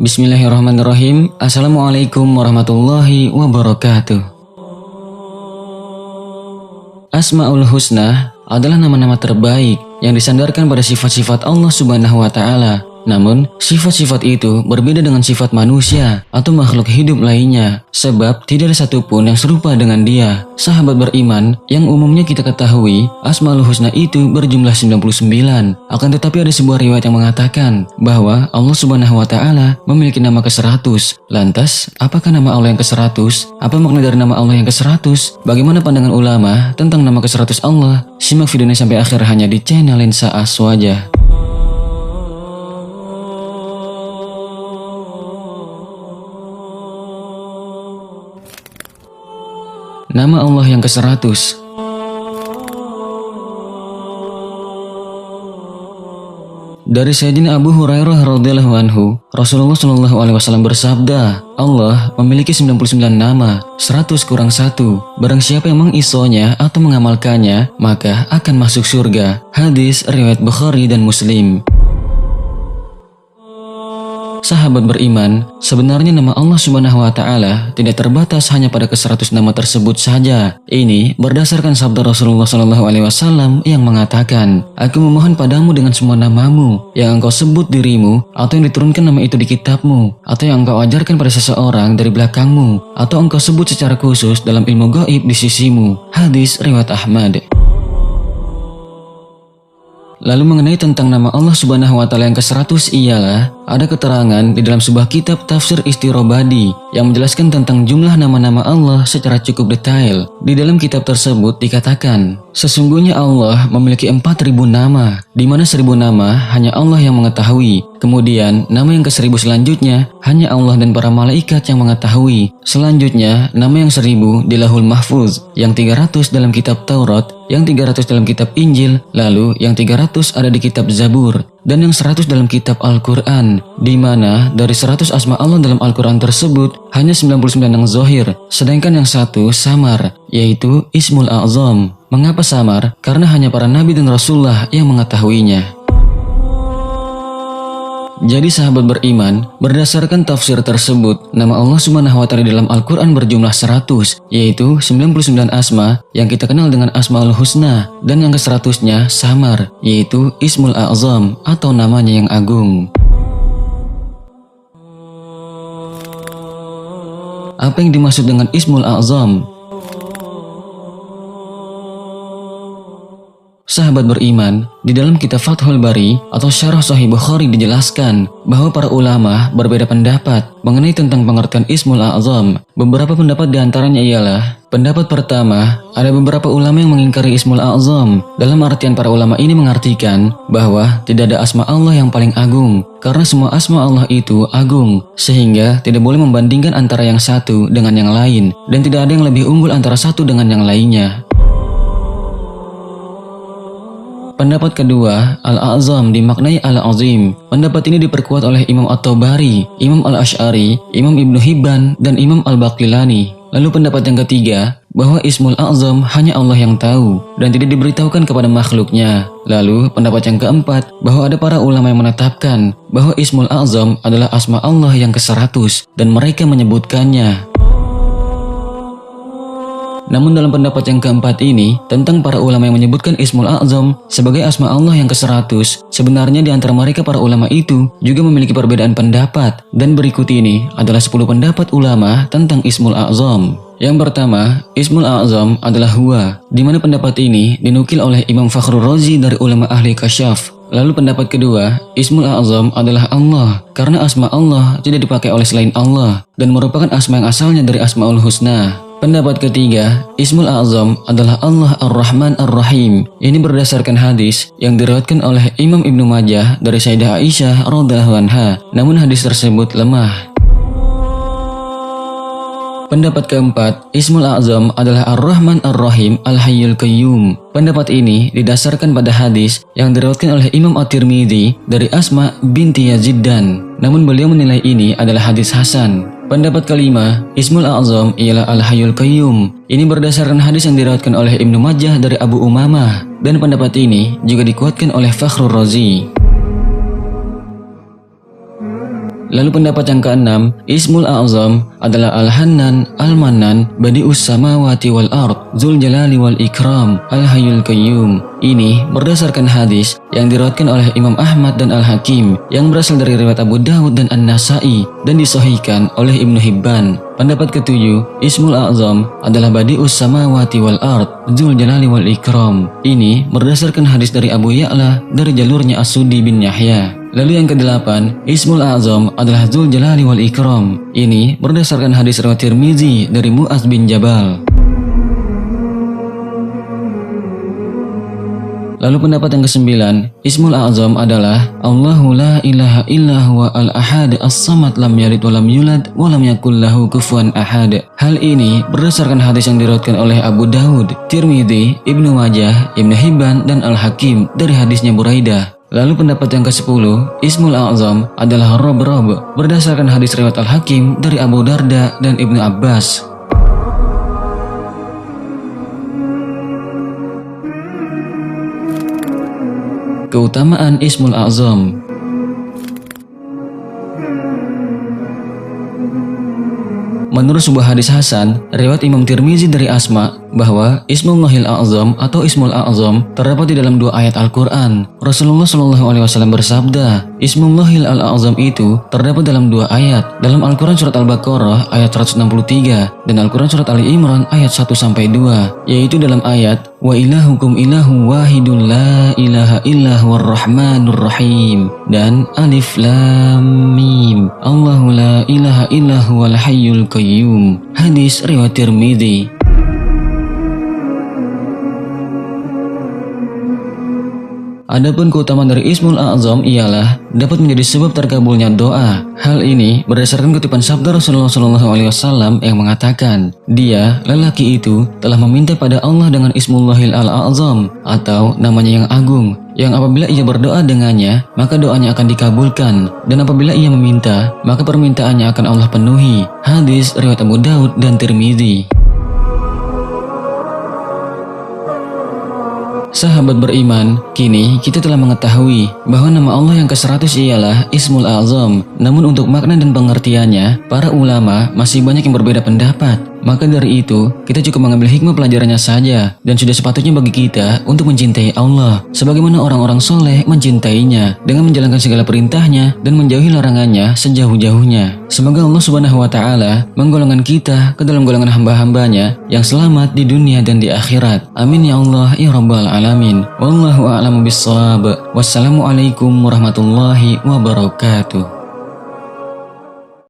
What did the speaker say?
Bismillahirrahmanirrahim. Assalamualaikum warahmatullahi wabarakatuh. Asmaul Husna adalah nama-nama terbaik yang disandarkan pada sifat-sifat Allah Subhanahu wa Ta'ala. Namun, sifat-sifat itu berbeda dengan sifat manusia atau makhluk hidup lainnya, sebab tidak ada satupun yang serupa dengan dia. Sahabat beriman, yang umumnya kita ketahui, Asmaul Husna itu berjumlah 99. Akan tetapi ada sebuah riwayat yang mengatakan bahwa Allah Subhanahu wa Ta'ala memiliki nama ke-100. Lantas, apakah nama Allah yang ke-100? Apa makna dari nama Allah yang ke-100? Bagaimana pandangan ulama tentang nama ke-100 Allah? Simak videonya sampai akhir hanya di channel Lensa Aswaja. Nama Allah yang ke-100. Dari Sayyidina Abu Hurairah radhiyallahu anhu, Rasulullah shallallahu alaihi wasallam bersabda, Allah memiliki 99 nama, 100 kurang 1. Barang siapa yang mengisonya atau mengamalkannya, maka akan masuk surga. Hadis riwayat Bukhari dan Muslim. Sahabat beriman, sebenarnya nama Allah Subhanahu wa Ta'ala tidak terbatas hanya pada ke-100 nama tersebut saja. Ini berdasarkan sabda Rasulullah Shallallahu Alaihi Wasallam yang mengatakan, Aku memohon padamu dengan semua namamu yang engkau sebut dirimu, atau yang diturunkan nama itu di kitabmu, atau yang engkau ajarkan pada seseorang dari belakangmu, atau engkau sebut secara khusus dalam ilmu gaib di sisimu. Hadis riwayat Ahmad. Lalu mengenai tentang nama Allah Subhanahu wa Ta'ala yang ke-100 ialah ada keterangan di dalam sebuah kitab tafsir Istirobadi yang menjelaskan tentang jumlah nama-nama Allah secara cukup detail. Di dalam kitab tersebut dikatakan, sesungguhnya Allah memiliki 4.000 nama, di mana 1.000 nama hanya Allah yang mengetahui. Kemudian nama yang ke-1000 selanjutnya hanya Allah dan para malaikat yang mengetahui. Selanjutnya nama yang 1000 di Lauhul Mahfuz, yang 300 dalam kitab Taurat, yang 300 dalam kitab Injil, lalu yang 300 ada di kitab Zabur, dan yang 100 dalam kitab Al-Quran, di mana dari 100 asma Allah dalam Al-Quran tersebut hanya 99 yang zahir, sedangkan yang 1 samar, yaitu Ismul A'zam. Mengapa samar? Karena hanya para nabi dan rasulullah yang mengetahuinya. Jadi sahabat beriman, berdasarkan tafsir tersebut, nama Allah Subhanahu wa Ta'ala dalam Al-Quran berjumlah 100, yaitu 99 asma yang kita kenal dengan Asmaul Husna, dan yang ke-100-nya samar, yaitu Ismul A'zam atau namanya yang agung. Apa yang dimaksud dengan Ismul A'zam? Sahabat beriman, di dalam kitab Fathul Bari atau Syarah Sahih Bukhari dijelaskan bahwa para ulama berbeda pendapat mengenai tentang pengertian Ismul A'zam. Beberapa pendapat diantaranya ialah, pendapat pertama, ada beberapa ulama yang mengingkari Ismul A'zam. Dalam artian para ulama ini mengartikan bahwa tidak ada asma Allah yang paling agung, karena semua asma Allah itu agung, sehingga tidak boleh membandingkan antara yang satu dengan yang lain, dan tidak ada yang lebih unggul antara satu dengan yang lainnya. Pendapat kedua, Al-A'zam dimaknai Al-Azim. Pendapat ini diperkuat oleh Imam At-Tabari, Imam Al-Ash'ari, Imam Ibnu Hibban, dan Imam Al-Baqilani. Lalu pendapat yang ketiga, bahwa Ismul A'zam hanya Allah yang tahu dan tidak diberitahukan kepada makhluknya. Lalu pendapat yang keempat, bahwa ada para ulama yang menetapkan bahwa Ismul A'zam adalah asma Allah yang ke-100 dan mereka menyebutkannya. Namun dalam pendapat yang keempat ini, tentang para ulama yang menyebutkan Ismul A'zam sebagai asma Allah yang ke-100, sebenarnya di antara mereka para ulama itu juga memiliki perbedaan pendapat, dan berikut ini adalah 10 pendapat ulama tentang Ismul A'zam. Yang pertama, Ismul A'zam adalah Huwa, di mana pendapat ini dinukil oleh Imam Fakhrur Razi dari ulama ahli kasyaf. Lalu pendapat kedua, Ismul A'zam adalah Allah, karena asma Allah tidak dipakai oleh selain Allah, dan merupakan asma yang asalnya dari Asmaul Husna. Pendapat ketiga, Ismul A'zam adalah Allah Ar-Rahman Ar-Rahim. Ini berdasarkan hadis yang diriwayatkan oleh Imam Ibnu Majah dari Sayyidah Aisyah radhiyallahu anha. Namun hadis tersebut lemah. Pendapat keempat, Ismul A'zam adalah Ar-Rahman Ar-Rahim Al-Hayyul Qayyum. Pendapat ini didasarkan pada hadis yang diriwayatkan oleh Imam At-Tirmidzi dari Asma binti Yaziddan. Namun beliau menilai ini adalah hadis hasan. Pendapat kelima, Ismul A'zam ialah Al-Hayyul Qayyum. Ini berdasarkan hadis yang diriwayatkan oleh Ibnu Majah dari Abu Umamah, dan pendapat ini juga dikuatkan oleh Fakhrur Razi. Lalu pendapat yang keenam, Ismul A'zam adalah Al-Hannan, Al-Mannan, Badi'us Samawati wal Ard, Dzul Jalali wal Ikram, Al-Hayyul Qayyum. Ini berdasarkan hadis yang diriwayatkan oleh Imam Ahmad dan Al-Hakim yang berasal dari riwayat Abu Dawud dan An-Nasai dan disahihkan oleh Ibnu Hibban. Pendapat ketujuh, Ismul A'zam adalah Badi'us Samawati wal Ard, Dzul Jalali wal Ikram. Ini berdasarkan hadis dari Abu Ya'la dari jalurnya As-Suddi bin Yahya. Lalu yang kedelapan, Ismul A'zam adalah Dzul Jalali wal Ikram. Ini berdasarkan hadis riwayat Tirmizi dari Mu'adz bin Jabal. Lalu pendapat yang kesembilan, Ismul A'zam adalah Allahu la ilaha illa huwa al-ahad as-samad lam yalid wa lam yulad wa lam yakul lahu kufuwan ahad. Hal ini berdasarkan hadis yang diriwayatkan oleh Abu Dawud, Tirmizi, Ibnu Majah, Ibnu Hibban dan Al-Hakim dari hadisnya Buraidah. Lalu pendapat yang ke-10, Ismul A'zam adalah Rob berdasarkan hadis riwayat Al-Hakim dari Abu Darda dan Ibnu Abbas. Keutamaan Ismul A'zam. Menurut sebuah hadis hasan, riwayat Imam Tirmizi dari Asma bahwa Ismullahil A'zam atau Ismul A'zam terdapat di dalam dua ayat Al-Quran. Rasulullah SAW bersabda, Ismullahil Al-A'zam itu terdapat dalam dua ayat, dalam Al-Quran surat Al-Baqarah ayat 163 dan Al-Quran surat Ali Imran ayat 1-2, yaitu dalam ayat Wa ilahukum ilahu wahidun la ilaha illa huwar rahmanur rahim dan Alif Lam Mim Allahu la ilaha illa huwal hayyul qayyum. Hadis riwayat Tirmizi. Adapun keutamaan dari Ismul A'zam ialah dapat menjadi sebab terkabulnya doa. Hal ini berdasarkan kutipan sabda Rasulullah SAW yang mengatakan, dia, lelaki itu, telah meminta pada Allah dengan Ismullahil Al-A'zam atau namanya yang agung, yang apabila ia berdoa dengannya, maka doanya akan dikabulkan, dan apabila ia meminta, maka permintaannya akan Allah penuhi. Hadis riwayat Abu Daud dan Tirmizi. Sahabat beriman, kini kita telah mengetahui bahwa nama Allah yang ke-100 ialah Ismul A'zam. Namun untuk makna dan pengertiannya, para ulama masih banyak yang berbeda pendapat. Maka dari itu, kita cukup mengambil hikmah pelajarannya saja, dan sudah sepatutnya bagi kita untuk mencintai Allah, sebagaimana orang-orang soleh mencintainya, dengan menjalankan segala perintahnya dan menjauhi larangannya sejauh-jauhnya. Semoga Allah Subhanahu wa Ta'ala menggolongkan kita ke dalam golongan hamba-hambanya yang selamat di dunia dan di akhirat. Amin ya Allah ya Rabbal Alamin. Wallahu a'lamu bissawab. Wassalamualaikum warahmatullahi wabarakatuh.